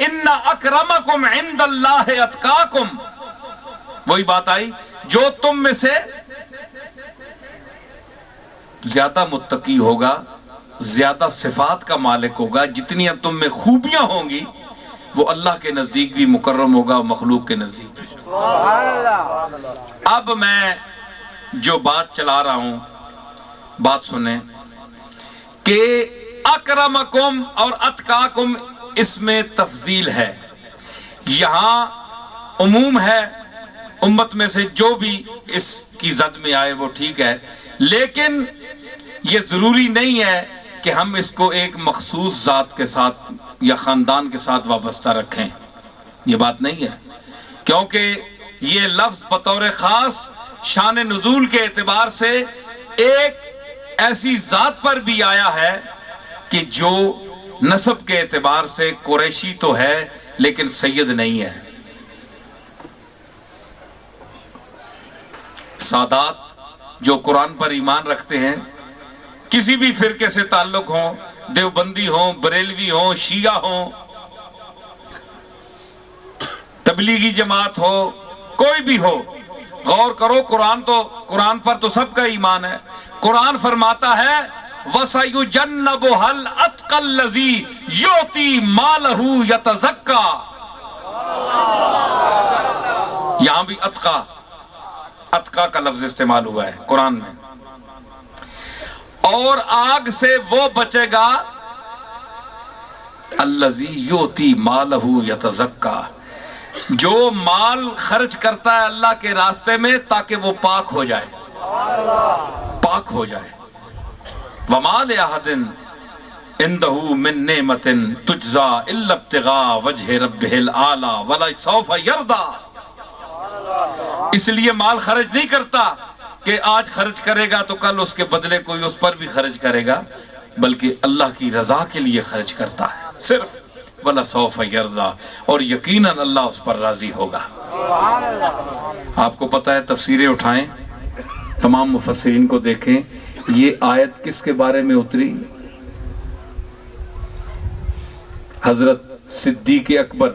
ان اکرمکم عند اللہ اتقاکم، وہی بات آئی، جو تم میں سے زیادہ متقی ہوگا، زیادہ صفات کا مالک ہوگا، جتنی تم میں خوبیاں ہوں گی، وہ اللہ کے نزدیک بھی مکرم ہوگا، مخلوق کے نزدیک بھی۔ اب میں جو بات چلا رہا ہوں، بات سنیں کہ اکرمکم اور اتقاکم اس میں تفضیل ہے، یہاں عموم ہے، امت میں سے جو بھی اس کی زد میں آئے وہ ٹھیک ہے، لیکن یہ ضروری نہیں ہے کہ ہم اس کو ایک مخصوص ذات کے ساتھ یا خاندان کے ساتھ وابستہ رکھیں، یہ بات نہیں ہے، کیونکہ یہ لفظ بطور خاص شان نزول کے اعتبار سے ایک ایسی ذات پر بھی آیا ہے کہ جو نسب کے اعتبار سے قریشی تو ہے لیکن سید نہیں ہے۔ سادات جو قرآن پر ایمان رکھتے ہیں، کسی بھی فرقے سے تعلق ہوں، دیوبندی ہوں، بریلوی ہوں، شیعہ ہوں، تبلیغی جماعت ہو، کوئی بھی ہو، غور کرو، قرآن پر تو سب کا ایمان ہے۔ قرآن فرماتا ہے وَسَيُجَنَّبُهَا الْأَتْقَى الَّذِي يُؤْتِي مَالَهُ يَتَزَكَّى، یہاں بھی اتقا کا لفظ استعمال ہوا ہے قرآن میں، اور آگ سے وہ بچے گا الَّذِي يُؤْتِي مَالَهُ يَتَزَكَّى، جو مال خرچ کرتا ہے اللہ کے راستے میں تاکہ وہ پاک ہو جائے، پاک ہو جائے۔ وَمَا لِأَحَدٍ عِندَهُ مِن نِعْمَةٍ تُجْزَىٰ إِلَّا ابْتِغَاءَ وَجْهِ رَبِّهِ الْأَعْلَىٰ وَلَسَوْفَ يَرْضَىٰ، اس لیے مال خرچ نہیں کرتا کہ آج خرچ کرے گا تو کل اس کے بدلے کوئی اس پر بھی خرچ کرے گا، بلکہ اللہ کی رضا کے لیے خرچ کرتا ہے صرف، وَلَسَوْفَ يَرْضَىٰ، اور یقیناً اللہ اس پر راضی ہوگا۔ آپ کو پتہ ہے، تفسیریں اٹھائیں، تمام مفسرین کو دیکھیں، یہ آیت کس کے بارے میں اتری؟ حضرت صدیق اکبر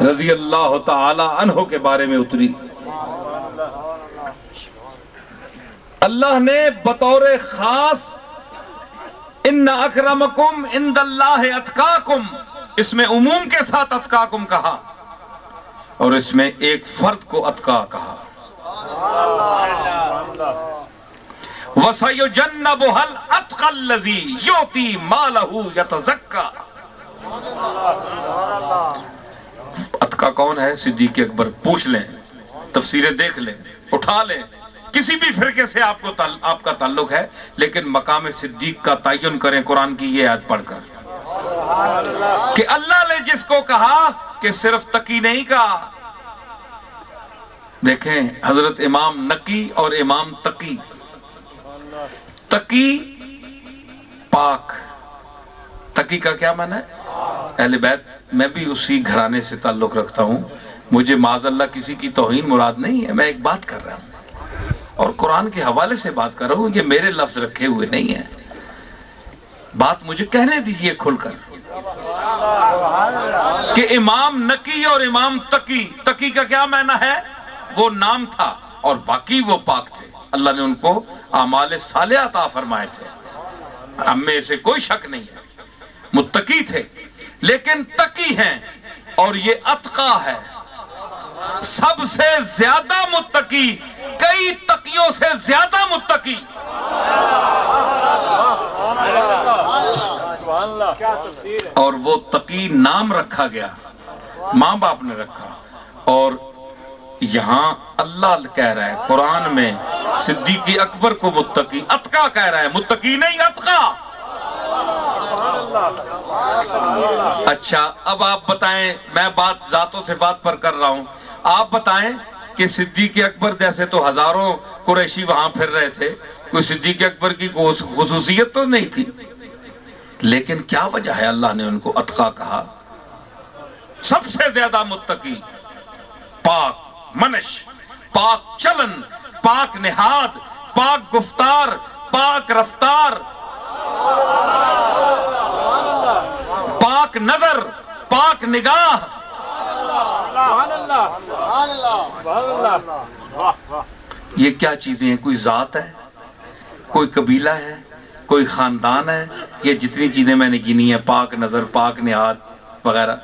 رضی اللہ تعالی عنہ کے بارے میں اتری۔ اللہ نے بطور خاص ان اکرمکم عند اللہ اتقاکم، اس میں عموم کے ساتھ اتقاکم کہا، اور اس میں ایک فرد کو اتقا کہا۔ وَسَيُجَنَّبُهَا الْأَتْقَى الَّذِي يُؤْتِي مَالَهُ يَتَزَكَّى، اتقا کون ہے؟ صدیق اکبر، پوچھ لیں، تفسیریں دیکھ لیں، اٹھا لیں، کسی بھی فرقے سے آپ کا تعلق ہے، لیکن مقام صدیق کا تعین کریں قرآن کی یہ آیت پڑھ کر، کہ اللہ نے جس کو کہا کہ صرف تقی نہیں کہا۔ دیکھیں حضرت امام نقی اور امام تقی، تقی پاک، تقی کا کیا معنی ہے؟ اہل بیت، میں بھی اسی گھرانے سے تعلق رکھتا ہوں، مجھے معاذ اللہ کسی کی توہین مراد نہیں ہے، میں ایک بات کر رہا ہوں اور قرآن کے حوالے سے بات کر رہا ہوں، یہ میرے لفظ رکھے ہوئے نہیں ہیں، بات مجھے کہنے دیجئے کھل کر، کہ امام نقی اور امام تقی، تقی کا کیا معنی ہے؟ وہ نام تھا اور باقی وہ پاک تھے، اللہ نے ان کو اعمال صالحہ عطا فرمائے تھے، ہم میں اسے کوئی شک نہیں ہے، متقی تھے، لیکن تقی ہیں، اور یہ اتقا ہے، سب سے زیادہ متقی، کئی تقیوں سے زیادہ متقی۔ اور وہ تقی نام رکھا گیا، ماں باپ نے رکھا، اور یہاں اللہ کہہ رہا ہے قرآن میں صدیق اکبر کو متقی، اتقا کہہ رہا ہے، متقی نہیں اتقا۔ اچھا اب آپ بتائیں، میں بات ذات و صفات پر کر رہا ہوں، آپ بتائیں کہ صدیق اکبر جیسے تو ہزاروں قریشی وہاں پھر رہے تھے، کوئی صدیق اکبر کی خصوصیت تو نہیں تھی، لیکن کیا وجہ ہے اللہ نے ان کو اتقا کہا؟ سب سے زیادہ متقی، پاک منش، پاک چلن، پاک نہاد، پاک گفتار، پاک رفتار، پاک نظر، پاک نگاہ. یہ کیا چیزیں ہیں؟ کوئی ذات ہے، کوئی قبیلہ ہے، کوئی خاندان ہے؟ یہ جتنی چیزیں میں نے گنی ہیں، پاک نظر، پاک نہاد وغیرہ،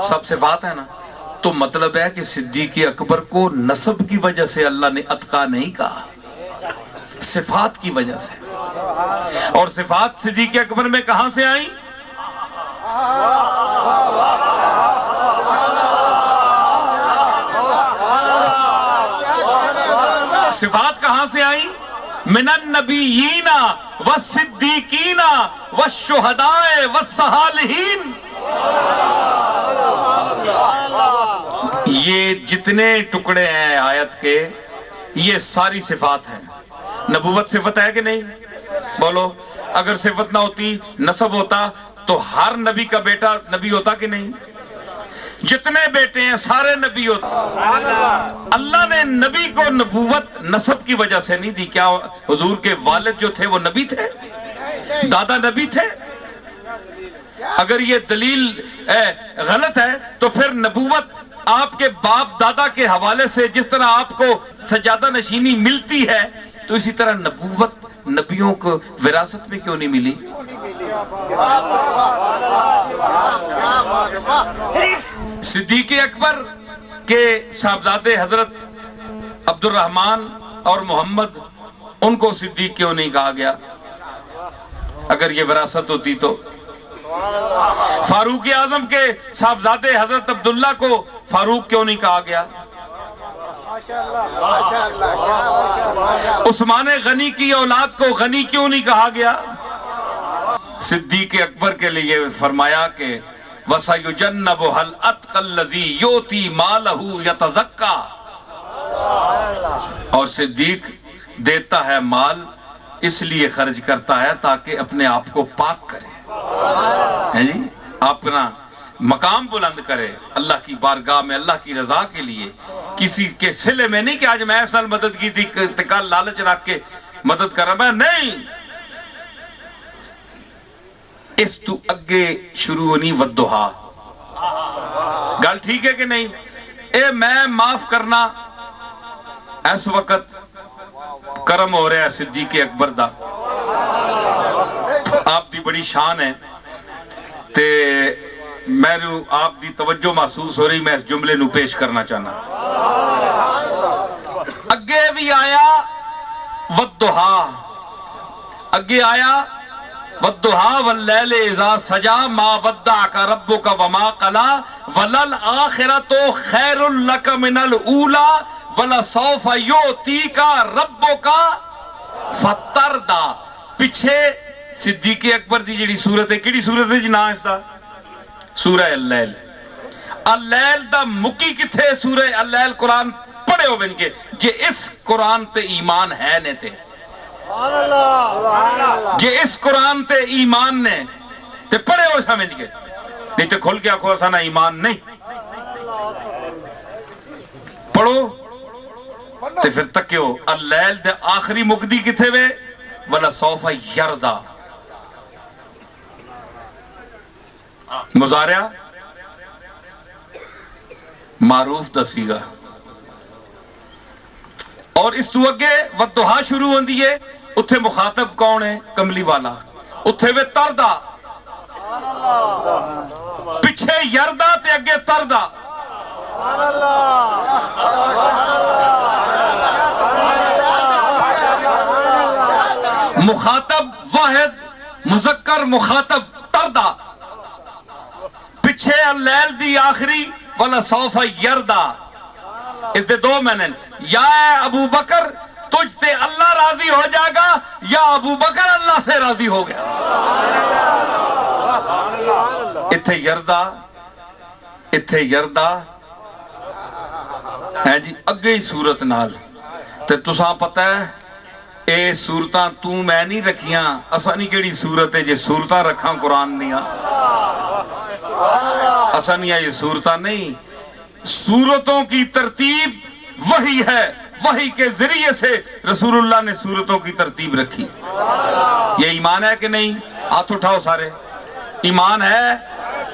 سب صفات ہیں نا. تو مطلب ہے کہ صدیق اکبر کو نسب کی وجہ سے اللہ نے اتقا نہیں کہا، صفات کی وجہ سے. اور صفات صدیق اکبر میں کہاں سے آئیں؟ صفات کہاں سے آئیں؟ من النبیین والصدیقین والشہداء والصالحین. یہ جتنے ٹکڑے ہیں آیت کے، یہ ساری صفات ہیں. نبوت صفت ہے کہ نہیں؟ بولو. اگر صفت نہ ہوتی، نسب ہوتا، تو ہر نبی کا بیٹا نبی ہوتا کہ نہیں؟ جتنے بیٹے ہیں سارے نبی ہوتے. اللہ نے نبی کو نبوت نسب کی وجہ سے نہیں دی. کیا حضور کے والد جو تھے وہ نبی تھے؟ دادا نبی تھے؟ اگر یہ دلیل غلط ہے تو پھر نبوت آپ کے باپ دادا کے حوالے سے جس طرح آپ کو سجادہ نشینی ملتی ہے، تو اسی طرح نبوت نبیوں کو وراثت میں کیوں نہیں ملی؟ صدیق اکبر کے صاحبزادے حضرت عبد الرحمن اور محمد، ان کو صدیق کیوں نہیں کہا گیا اگر یہ وراثت ہوتی تو؟ فاروق اعظم کے صاحبزادے حضرت عبداللہ کو فاروق کیوں نہیں کہا گیا؟ عثمان غنی کی اولاد کو غنی کیوں نہیں کہا گیا؟ صدیق اکبر کے لیے فرمایا کہ وَسَيُجَنَّبُهَا الْأَتْقَى الَّذِي يُؤْتِي مَالَهُ يَتَزَكَّى. اور صدیق دیتا ہے مال اس لیے خرچ کرتا ہے تاکہ اپنے آپ کو پاک کرے، جی اپنا مقام بلند کرے اللہ کی بارگاہ میں، اللہ کی رضا کے لیے. کسی کے صلے میں نہیں کہ آج میں ایسا مدد کی تھی، کل لالچ رکھ کے مدد کر رہا میں نہیں. اس تو اگے شروع ہونی ودہا. گل ٹھیک ہے کہ نہیں؟ اے میں معاف کرنا اس وقت کرم ہو رہا ہے صدیق اکبر دا، آپ دی بڑی شان ہے تے میں آپ دی توجہ محسوس ہو رہی، میں اس جملے نو پیش کرنا چاہنا. اگے بھی آیا ودہا، اگے آیا ودہا واللیل اذا سجا ما ودعک ربک وما قلا وللآخرۃ خیر لک من الاولی ولسوف یؤتیک ربک فترضی. پیچھے صدیق اکبر دی جڑی صورت ہے، کیڑی صورت ہے جی نا اس دا؟ سورہ اللیل. اللیل دا مکی کتھے؟ سورہ اللیل قرآن پڑھے ہو بن کے جے اس قرآن تے ایمان ہے نے تے، جے اس قرآن تے ایمان نے تے پڑھے ہو سمجھ کے، نہیں تے کھل کے آکھو اسانا ایمان نہیں. پڑھو تے پھر تکیو اللیل دے آخری مقدی کتھے وے؟ وَلَسَوْفَ يَرْضَى. مضارع معروف دسی گا. اور اس تو اگے ودہا شروع ہوندی ہے، اتھے مخاطب کون ہے؟ کملی والا. اتھے وے تردا، پیچھے یردا تے اگے تردا. مخاطب واحد، مذکر مخاطب تردا. پیچھے اللیل دی آخری وَلَسَوْفَ يَرْضَى. اس دے دو معنی، یا ابو بکر تجھ سے اللہ راضی ہو جائے گا، یا ابو بکر اللہ سے راضی ہو گیا. اتھے یردا، اتھے یردا ہے جی اگے ہی صورت نال. تے تساں پتہ ہے اے صورتاں تو میں نہیں رکھیاں، اساں نہیں کیڑی صورت ہے جے صورتاں رکھاں قرآن نہیں آ. اساں نہیں یہ صورتاں نہیں، صورتوں کی ترتیب وہی ہے، وہی کے ذریعے سے رسول اللہ نے صورتوں کی ترتیب رکھی. یہ ایمان ہے کہ نہیں؟ ہاتھ اٹھاؤ سارے. ایمان ہے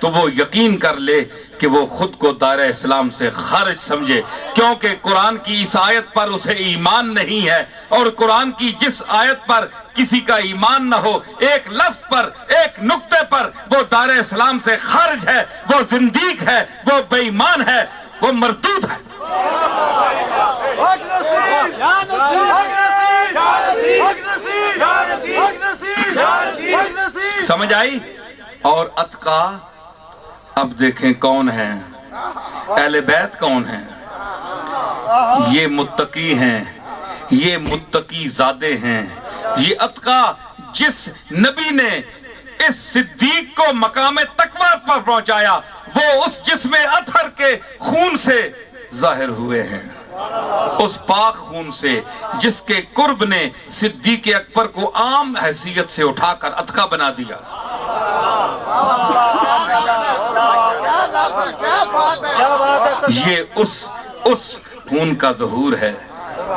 تو وہ یقین کر لے کہ وہ خود کو دائرہ اسلام سے خارج سمجھے، کیونکہ قرآن کی اس آیت پر اسے ایمان نہیں ہے، اور قرآن کی جس آیت پر کسی کا ایمان نہ ہو، ایک لفظ پر، ایک نقطے پر، وہ دائرہ اسلام سے خارج ہے، وہ زندیق ہے، وہ بے ایمان ہے، وہ مردود ہے۔ سمجھ آئی؟ اور اتقا اب دیکھیں کون ہیں، اہل بیت کون ہیں؟ یہ متقی ہیں، یہ متقی زادے ہیں، یہ اتقا جس نبی نے اس صدیق کو مقام تقویٰ پر پہنچایا، وہ اس جسم اطہر کے خون سے ظاہر ہوئے ہیں، اس پاک خون سے جس کے قرب نے صدیق اکبر کو عام حیثیت سے اٹھا کر اتقا بنا دیا۔ یہ اس خون کا ظہور ہے،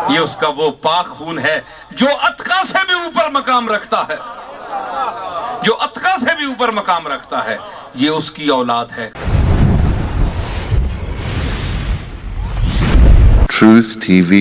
یہ اس کا وہ پاک خون ہے جو اتقا سے بھی اوپر مقام رکھتا ہے، جو اتقا سے بھی اوپر مقام رکھتا ہے، یہ اس کی اولاد ہے۔ Truth TV